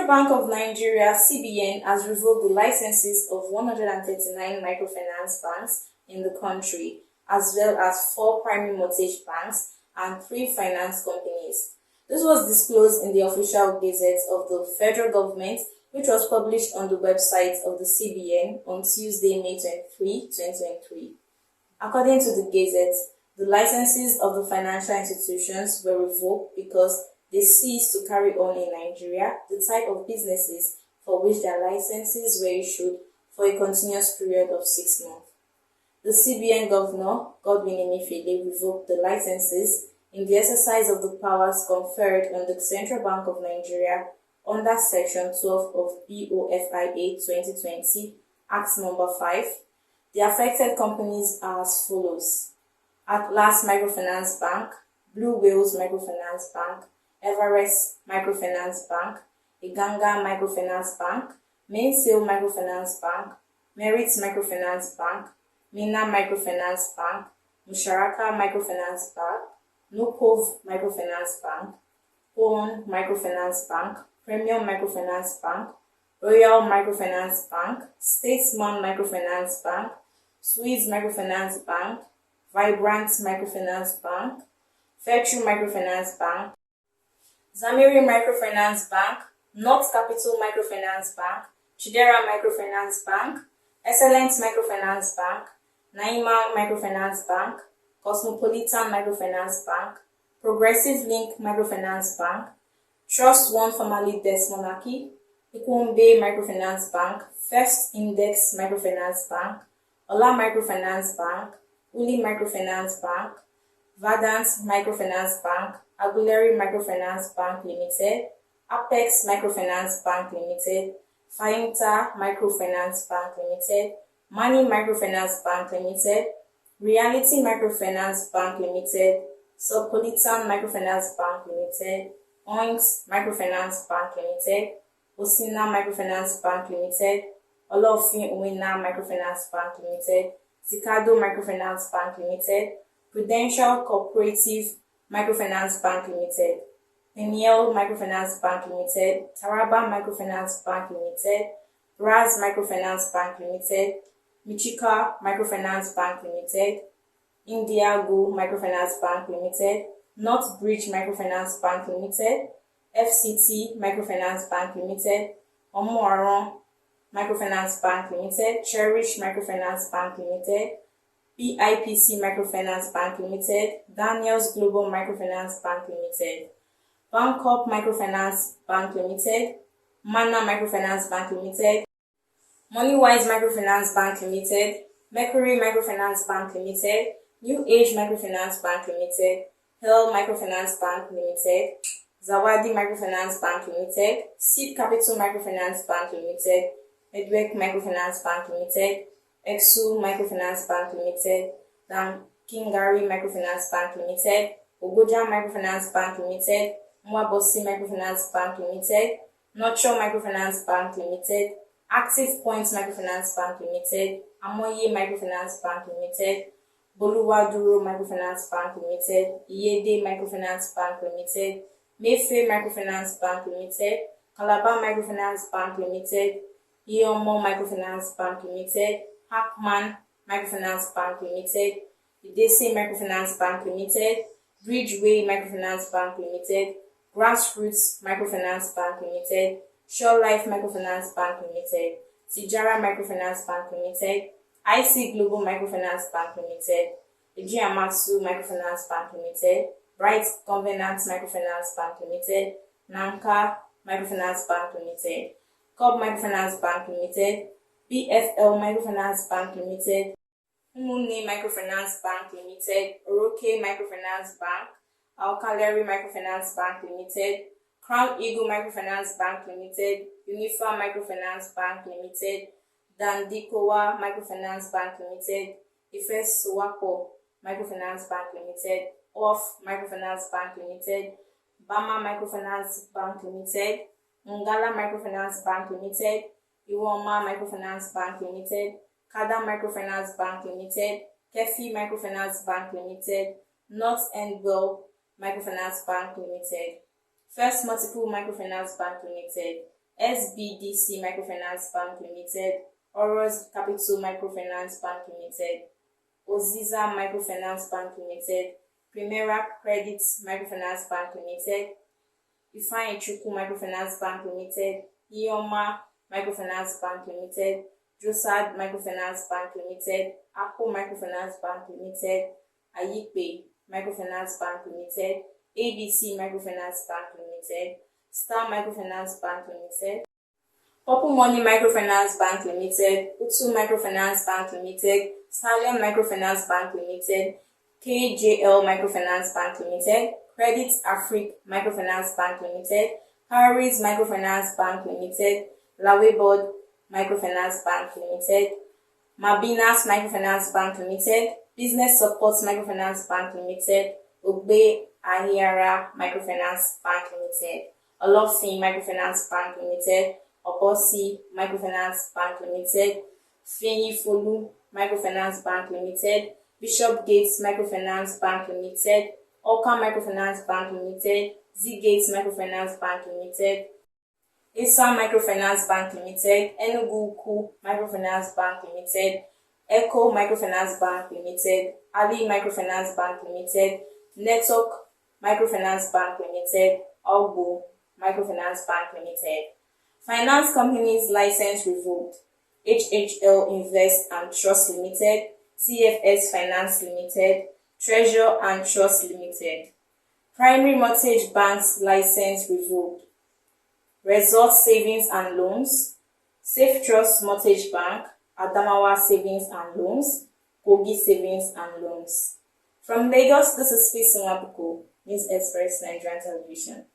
Central Bank of Nigeria (CBN) has revoked the licenses of 139 microfinance banks in the country, as well as 4 primary mortgage banks and 3 finance companies. This was disclosed in the official gazette of the federal government, which was published on the website of the CBN on Tuesday, May 23, 2023. According to the gazette, the licenses of the financial institutions were revoked because they ceased to carry on in Nigeria the type of businesses for which their licenses were issued for a continuous period of 6 months. The CBN Governor, Godwin Emefiele, revoked the licenses in the exercise of the powers conferred on the Central Bank of Nigeria under Section 12 of BOFIA 2020, Act No. 5. The affected companies are as follows: Atlas Microfinance Bank, Blue Whales Microfinance Bank, Everest Microfinance Bank, Iganga Microfinance Bank, Mainsail Microfinance Bank, Merit Microfinance Bank, Mina Microfinance Bank, Musharaka Microfinance Bank, Nukov Microfinance Bank, Pon Microfinance Bank, Premium Microfinance Bank, Royal Microfinance Bank, Statesman Microfinance Bank, Swiss Microfinance Bank, Vibrant Microfinance Bank, Virtue Microfinance Bank, Zamiri Microfinance Bank, North Capital Microfinance Bank, Chidera Microfinance Bank, Excellent Microfinance Bank, Naima Microfinance Bank, Cosmopolitan Microfinance Bank, Progressive Link Microfinance Bank, Trust One formerly Des Monarchy, Ikwombe Microfinance Bank, First Index Microfinance Bank, Ola Microfinance Bank, Uli Microfinance Bank, Vadant Microfinance Bank, Aguilera Microfinance Bank Limited, Apex Microfinance Bank Limited, Fainta Microfinance Bank Limited, Money Microfinance Bank Limited, Reality Microfinance Bank Limited, Subpolitan Microfinance Bank Limited, Oinks Microfinance Bank Limited, Osina Microfinance Bank Limited, Olofin Uwina Microfinance Bank Limited, Zikado Microfinance Bank Limited, Prudential Cooperative Microfinance Bank Limited, Peniel Microfinance Bank Limited, Taraba Microfinance Bank Limited, Raz Microfinance Bank Limited, Michika Microfinance Bank Limited, India Go Microfinance Bank Limited, North Bridge Microfinance Bank Limited, FCT Microfinance Bank Limited, Omoaron Microfinance Bank Limited, Cherish Microfinance Bank Limited, BIPC Microfinance Bank Limited, Daniels Global Microfinance Bank Limited, Bangkok Microfinance Bank Limited, Mana Microfinance Bank Limited, Moneywise Microfinance Bank Limited, Mercury Microfinance Bank Limited, New Age Microfinance Bank Limited, Hill Microfinance Bank Limited, Zawadi Microfinance Bank Limited, Seed Capital Microfinance Bank Limited, Edwek Microfinance Bank Limited, Exu Microfinance Bank Limited, Kingari Microfinance Bank Limited, Ogoja Microfinance Bank Limited, Mwabosi Microfinance Bank Limited, Nurture Microfinance Bank Limited, Active Points Microfinance Bank Limited, Amoye Microfinance Bank Limited, Boluwaduro Microfinance Bank Limited, Iyede Microfinance Bank Limited, Mefe Microfinance Bank Limited, Calabar Microfinance Bank Limited, Iomo Microfinance Bank Limited, Hackman Microfinance Bank Limited, Idese Microfinance Bank Limited, Bridgeway Microfinance Bank Limited, Grassroots Microfinance Bank Limited, Shore Life Microfinance Bank Limited, Tijara Microfinance Bank Limited, IC Global Microfinance Bank Limited, Ejiamatsu Microfinance Bank Limited, Bright Covenant Microfinance Bank Limited, Nanka Microfinance Bank Limited, Cobb Microfinance Bank Limited, BFL Microfinance Bank Limited, Umune Microfinance Bank Limited, Oroke Microfinance Bank, Alkaleri Microfinance Bank Limited, Crown Eagle Microfinance Bank Limited, Unifa Microfinance Bank Limited, Dandikowa Microfinance Bank Limited, Ifes Suwapo Microfinance Bank Limited, Off Microfinance Bank Limited, Bama Microfinance Bank Limited, Ngala Microfinance Bank Limited, Iwoma Microfinance Bank Limited, Kada Microfinance Bank Limited, Kefi Microfinance Bank Limited, North Endwell Microfinance Bank Limited, First Multiple Microfinance Bank Limited, SBDC Microfinance Bank Limited, Oros Capital Microfinance Bank Limited, Oziza Microfinance Bank Limited, Primera Credit Microfinance Bank Limited, Ifeanyi Chukwu Microfinance Bank Limited, Ioma Microfinance Bank Limited, Josad Microfinance Bank Limited, Akpo Microfinance Bank Limited, Ayipe Microfinance Bank Limited, ABC Microfinance Bank Limited, Star Microfinance Bank Limited, Purple Money Microfinance Bank Limited, Utu Microfinance Bank Limited, Stallion Microfinance Bank Limited, KJL Microfinance Bank Limited, Credit Afrique Microfinance Bank Limited, Harris Microfinance Bank Limited, Lawebod Microfinance Bank Limited, Mabinas Microfinance Bank Limited, Business Support Microfinance Bank Limited, Ogbe Ahiara Microfinance Bank Limited, Olofin Microfinance Bank Limited, Obosi Microfinance Bank Limited, Fenifolu Microfinance Bank Limited, Bishop Gates Microfinance Bank Limited, Oka Microfinance Bank Limited, Z Gates Microfinance Bank Limited, Esa Microfinance Bank Limited, Enugu Ukwu Microfinance Bank Limited, Echo Microfinance Bank Limited, Ali Microfinance Bank Limited, Network Microfinance Bank Limited, Ogbo Microfinance Bank Limited. Finance companies license revoked: HHL Invest and Trust Limited, CFS Finance Limited, Treasure and Trust Limited. Primary mortgage banks license revoked: Resort Savings and Loans, Safe Trust Mortgage Bank, Adamawa Savings and Loans, Kogi Savings and Loans. From Lagos, this is Faith Nwabuko, News Express Nigerian Television.